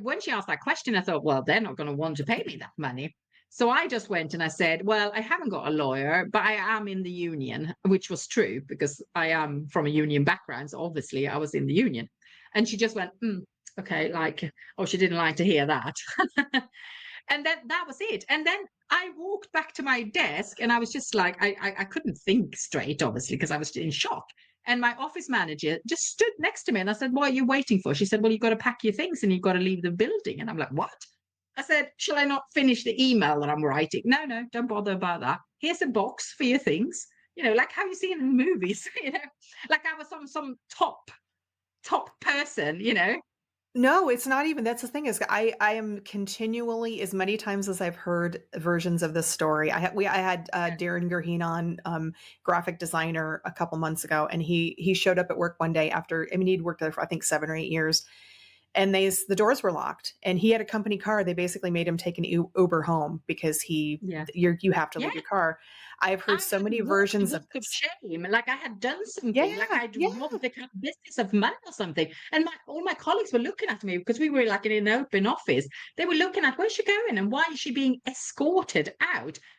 when she asked that question, I thought, well, they're not going to want to pay me that money. So I just went and I said, well, I haven't got a lawyer, but I am in the union, which was true because I am from a union background. So obviously I was in the union. And she just went, okay, like, oh, she didn't like to hear that. And then that was it. And then I walked back to my desk and I was just like, I couldn't think straight, obviously, because I was in shock. And my office manager just stood next to me and I said, what are you waiting for? She said, well, you've got to pack your things and you've got to leave the building. And I'm like, what? I said, shall I not finish the email that I'm writing? No, no, don't bother about that. Here's a box for your things. You know, like how you see in movies, you know, like I was some top person, you know. No, it's not even. That's the thing is, I am continually, as many times as I've heard versions of this story. I had Darren Gerheen on, graphic designer, a couple months ago, and he showed up at work one day after. I mean, he'd worked there for I think 7 or 8 years, and the doors were locked, and he had a company car. They basically made him take an Uber home because Yeah. you have to Yeah. leave your car. I've heard I so had many walked the versions of walk of this. shame, like I had done something, like Yeah, I'd yeah. robbed the kind of business of money or something. And all my colleagues were looking at me because we were like in an open office. They were looking at where's she going and why is she being escorted out?